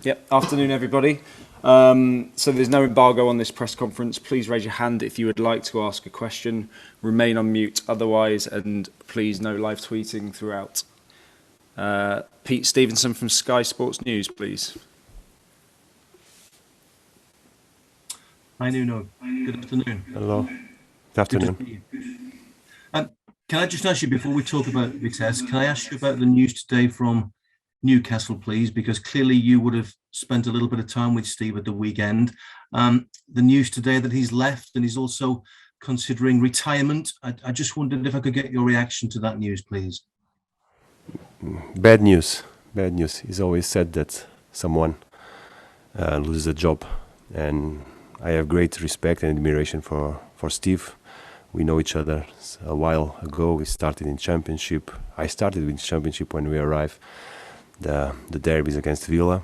Yep. Afternoon, everybody. So there's no embargo on this press conference. Please raise your hand if you would like to ask a question. Remain on mute otherwise, and please no live tweeting throughout. Pete Stevenson from Sky Sports News, please. Hi, Nuno. Good afternoon. Hello. Good afternoon. Can I just ask you, before we talk about Vitesse, can I ask you about the news today from Newcastle, please? Because clearly you would have spent a little bit of time with Steve at the weekend. The news today that he's left and he's also considering retirement. I just wondered if I could get your reaction to that news, please. Bad news. Bad news. It's always said that someone loses a job. And I have great respect and admiration for Steve. We know each other a while ago. We started in Championship. I started with Championship when we arrived. The derbies against Villa.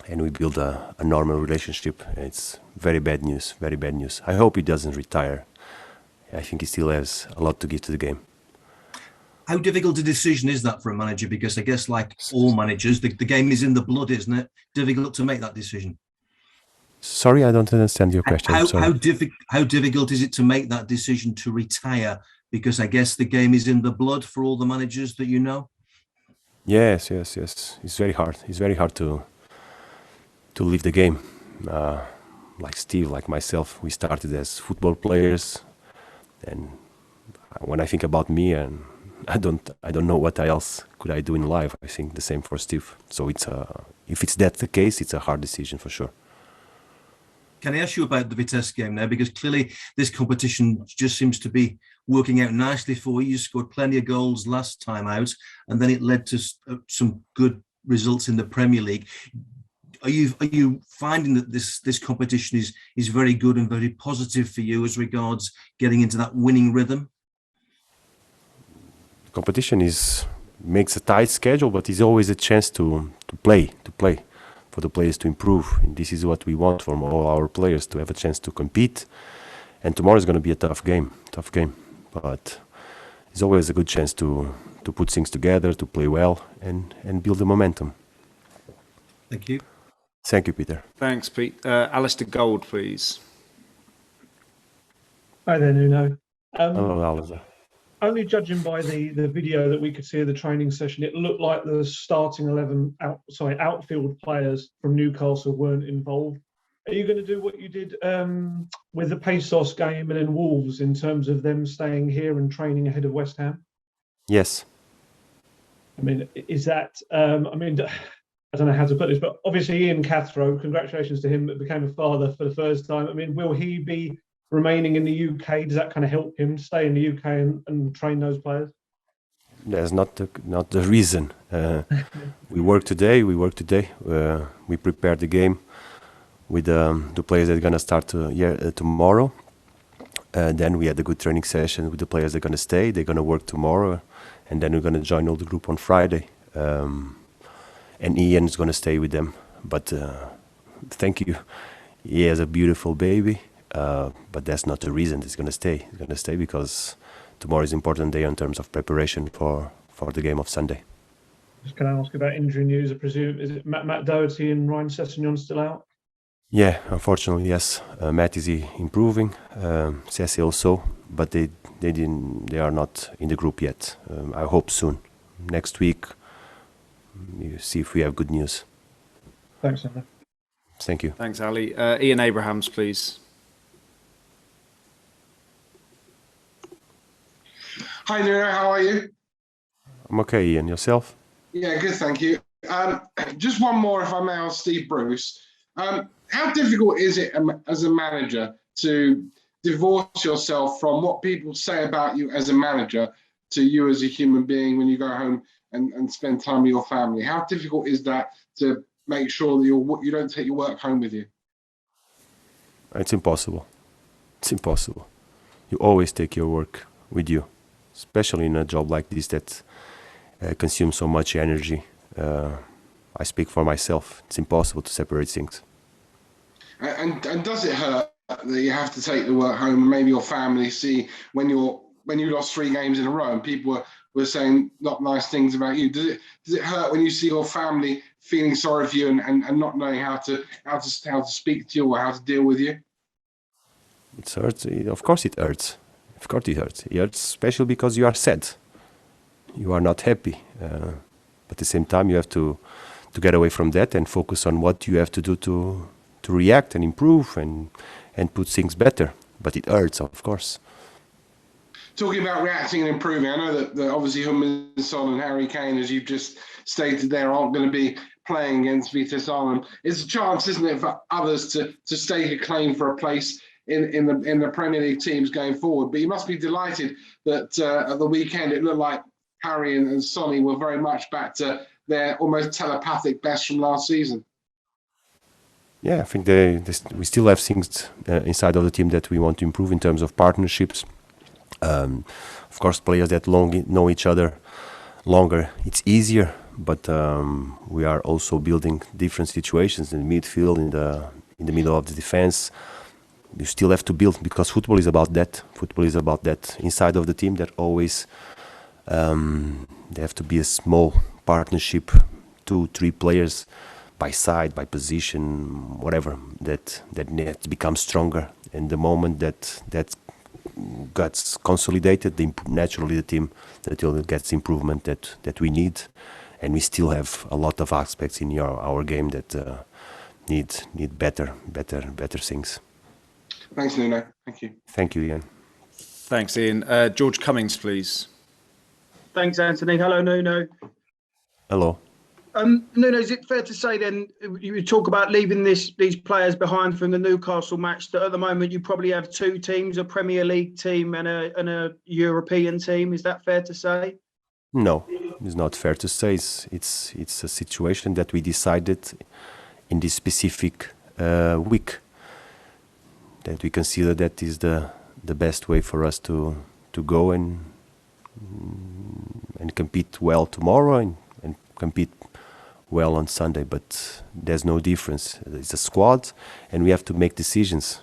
And we built a normal relationship. It's very bad news, very bad news. I hope he doesn't retire. I think he still has a lot to give to the game. How difficult a decision is that for a manager? Because I guess, like all managers, the game is in the blood, isn't it? Difficult to make that decision. Sorry, I don't understand your question. How difficult is it to make that decision to retire? Because I guess the game is in the blood for all the managers that you know. Yes. It's very hard. It's very hard to leave the game. Like Steve, like myself, we started as football players, and when I think about me, and I don't know what else could I do in life. I think the same for Steve. So if it's that the case, it's a hard decision for sure. Can I ask you about the Vitesse game now? Because clearly this competition just seems to be working out nicely for you. You scored plenty of goals last time out, and then it led to some good results in the Premier League. Are you finding that this competition is very good and very positive for you as regards getting into that winning rhythm? Competition makes a tight schedule, but it's always a chance to play, for the players to improve. And this is what we want from all our players, to have a chance to compete. And tomorrow is going to be a tough game. But it's always a good chance to put things together, to play well, and build the momentum. Thank you. Thank you, Peter. Thanks, Pete. Alistair Gold, please. Hi there, Nuno. Hello, Alistair. Only judging by the video that we could see of the training session, it looked like the starting 11 outfield players from Newcastle weren't involved. Are you going to do what you did with the Pesos game and then Wolves in terms of them staying here and training ahead of West Ham? Yes. I mean, is that? I don't know how to put this, but obviously Ian Cathro, congratulations to him that became a father for the first time. I mean, will he be remaining in the UK? Does that kind of help him stay in the UK and train those players? That's not the reason. We work today. We prepared the game with the players that are going to start tomorrow. Then we had a good training session with the players that are going to stay. They're going to work tomorrow, and then we're going to join all the group on Friday. And Ian is going to stay with them. But thank you. He has a beautiful baby. But that's not the reason he's going to stay. He's going to stay because tomorrow is an important day in terms of preparation for the game of Sunday. Just can I ask about injury news? I presume, is it Matt Doherty and Ryan Sessegnon still out? Yeah, unfortunately, yes. Matt is improving. Ceci also, but they are not in the group yet. I hope soon. Next week, you see if we have good news. Thanks, Anna. Thank you. Thanks, Ali. Ian Abrahams, please. Hi, Nuno. How are you? I'm okay, Ian. Yourself? Yeah, good, thank you. Just one more, if I may, ask Steve Bruce. How difficult is it as a manager to divorce yourself from what people say about you as a manager to you as a human being when you go home and spend time with your family? How difficult is that to make sure that you don't take your work home with you? It's impossible. It's impossible. You always take your work with you, especially in a job like this that consumes so much energy. I speak for myself. It's impossible to separate things. And does it hurt that you have to take the work home? Maybe your family see when you lost 3 games in a row and people were saying not nice things about you. Does it hurt when you see your family feeling sorry for you and not knowing how to speak to you or how to deal with you? It hurts. Of course it hurts. Of course it hurts. It hurts especially because you are sad. You are not happy. But at the same time, you have to get away from that and focus on what you have to do to react and improve and put things better. But it hurts, of course. Talking about reacting and improving, I know that obviously Heung-min Son and Harry Kane, as you've just stated there, aren't going to be playing against Vitesse Arnhem. It's a chance, isn't it, for others to stake a claim for a place in the Premier League teams going forward. But you must be delighted that at the weekend it looked like Harry and Sonny were very much back to their almost telepathic best from last season. Yeah, I think we still have things inside of the team that we want to improve in terms of partnerships. Of course, players that know each other longer, it's easier. But we are also building different situations in the midfield, in the middle of the defense. You still have to build, because football is about that. Football is about that. Inside of the team, that always there have to be a small partnership, 2-3 players by side, by position, whatever, that becomes stronger. And the moment that gets consolidated, naturally the team that gets improvement that we need. And we still have a lot of aspects in our game that need better things. Thanks, Nuno. Thank you. Thank you, Ian. Thanks, Ian. George Cummings, please. Thanks, Anthony. Hello, Nuno. Hello. Nuno, is it fair to say then, you talk about leaving these players behind from the Newcastle match, that at the moment you probably have 2 teams, a Premier League team and a European team? Is that fair to say? No, it's not fair to say. It's a situation that we decided in this specific week, that we consider that is the best way for us to go and compete well tomorrow and compete well on Sunday. But there's no difference. It's a squad, and we have to make decisions.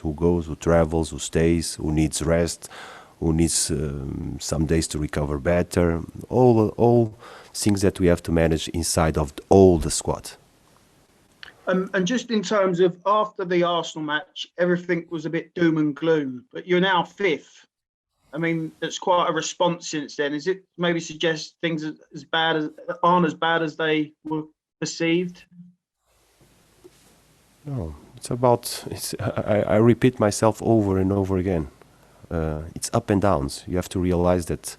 Who goes, who travels, who stays, who needs rest, who needs some days to recover better. All things that we have to manage inside of all the squad. And just in terms of after the Arsenal match, everything was a bit doom and gloom, but you're now 5th. I mean, it's quite a response since then. Is it maybe suggest things aren't as bad as they were perceived? No, I repeat myself over and over again. It's up and downs. You have to realize that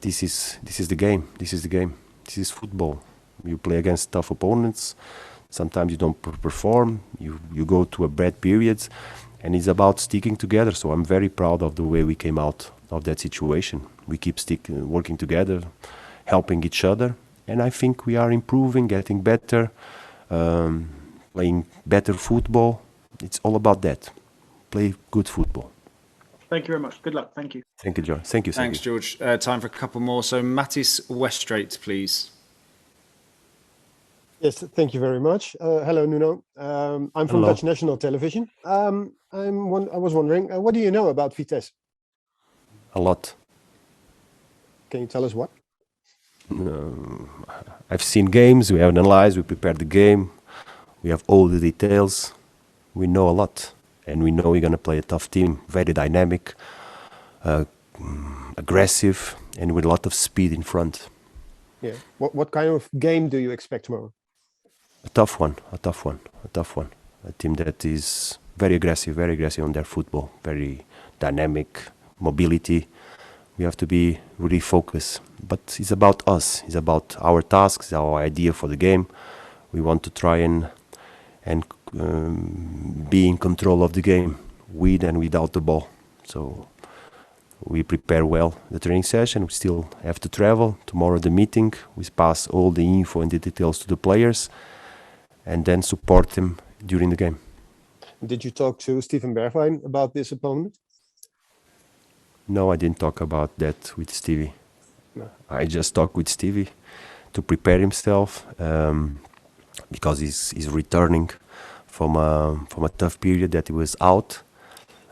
this is the game. This is the game. This is football. You play against tough opponents. Sometimes you don't perform. You go to a bad period, and it's about sticking together. So I'm very proud of the way we came out of that situation. We keep working together, helping each other, and I think we are improving, getting better, playing better football. It's all about that. Play good football. Thank you very much. Good luck. Thank you. Thank you, George. Thank you. Thanks, George. Time for a couple more. So Mattis Westrate, please. Yes, thank you very much. Hello, Nuno. I'm from Dutch National Television. I was wondering, what do you know about Vitesse? A lot. Can you tell us what? I've seen games, we have analyzed, we prepared the game, we have all the details. We know a lot, and we know we're going to play a tough team, very dynamic, aggressive, and with a lot of speed in front. Yeah. What kind of game do you expect tomorrow? A tough one. A team that is very aggressive on their football, very dynamic, mobility. We have to be really focused. But it's about us. It's about our tasks, our idea for the game. We want to try and be in control of the game, with and without the ball. So we prepare well the training session. We still have to travel. Tomorrow the meeting. We pass all the info and the details to the players, and then support them during the game. Did you talk to Steven Bergwijn about this opponent? No, I didn't talk about that with Stevie. No. I just talked with Stevie to prepare himself, because he's returning from a tough period that he was out,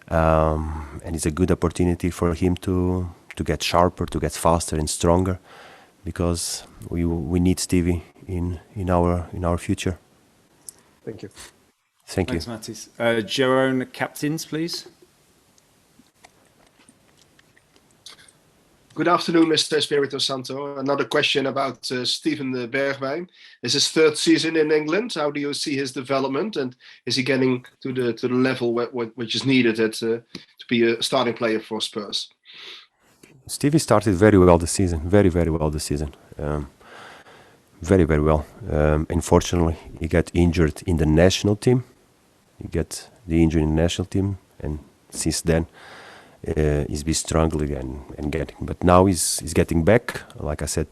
and it's a good opportunity for him to get sharper, to get faster and stronger, because we need Stevie in our future. Thank you. Thank you. Thanks, Mattis. Jerome, captains, please. Good afternoon, Mr. Espirito Santo. Another question about Steven Bergwijn. It's his third season in England. How do you see his development, and is he getting to the level which is needed to be a starting player for Spurs? Stevie started very well this season, very well this season, very well. Unfortunately, he got injured in the national team. And since then, he's been struggling and getting. But now he's getting back. Like I said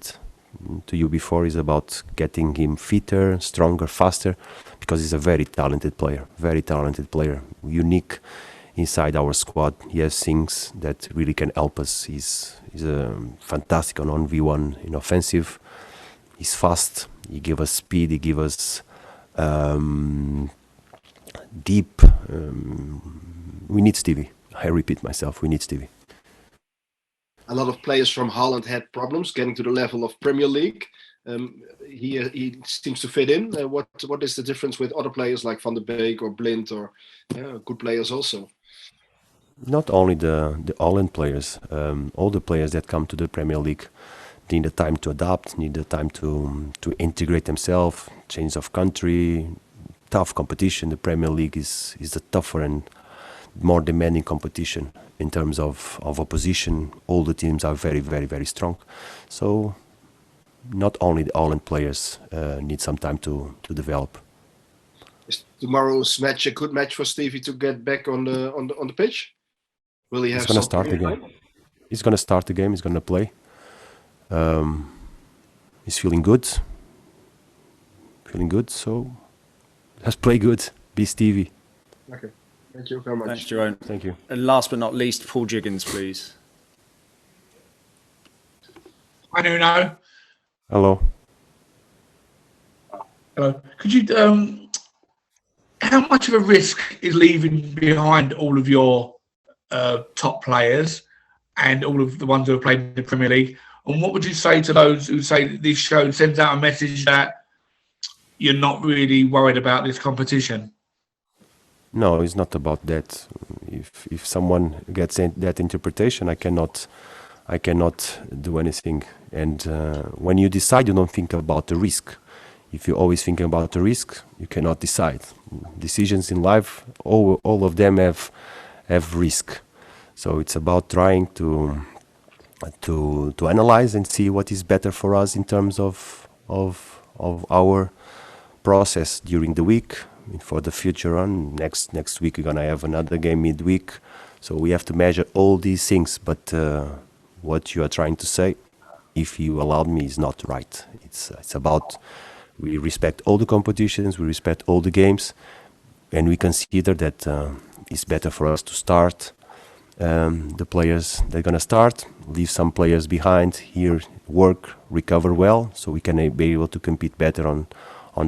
to you before, it's about getting him fitter, stronger, faster, because he's a very talented player, unique inside our squad. He has things that really can help us. He's fantastic on 1v1 in offensive. He's fast. He gives us speed. He gives us deep. We need Stevie. I repeat myself. We need Stevie. A lot of players from Holland had problems getting to the level of Premier League. He seems to fit in. What is the difference with other players like Van der Beek or Blind or good players also? Not only the Holland players, all the players that come to the Premier League need the time to adapt, need the time to integrate themselves, change of country, tough competition. The Premier League is a tougher and more demanding competition in terms of opposition. All the teams are very strong. So not only the Holland players need some time to develop. Is tomorrow's match a good match for Stevie to get back on the pitch? Will he have? He's going to start the game. He's going to start the game. He's going to play. He's feeling good. So let's play good. Be Stevie. Okay. Thank you very much. Thanks, Jerome. Thank you. And last but not least, Paul Jiggins, please. Hi, Nuno. Hello. Hello. Could you, how much of a risk is leaving behind all of your top players and all of the ones who have played in the Premier League? And what would you say to those who say that this show sends out a message that you're not really worried about this competition? No, it's not about that. If someone gets that interpretation, I cannot do anything. And when you decide, you don't think about the risk. If you're always thinking about the risk, you cannot decide. Decisions in life, all of them have risk. So it's about trying to analyze and see what is better for us in terms of our process during the week. For the future on next week, we're gonna have another game midweek, so we have to measure all these things. But what you are trying to say, if you allowed me, is not right. It's about we respect all the competitions, we respect all the games, and we consider that it's better for us to start the players that are gonna start, leave some players behind here, work, recover well, so we can be able to compete better on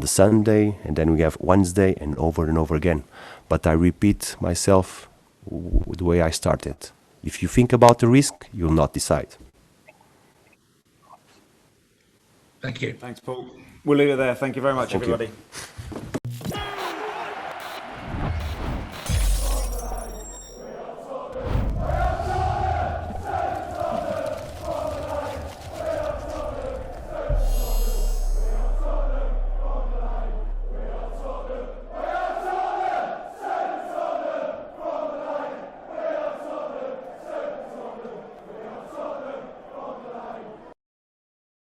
the Sunday, and then we have Wednesday and over again. But I repeat myself the way I started. If you think about the risk, you'll not decide. Thank you. Thanks, Paul. We'll leave it there. Thank you very much, Thank you. everybody.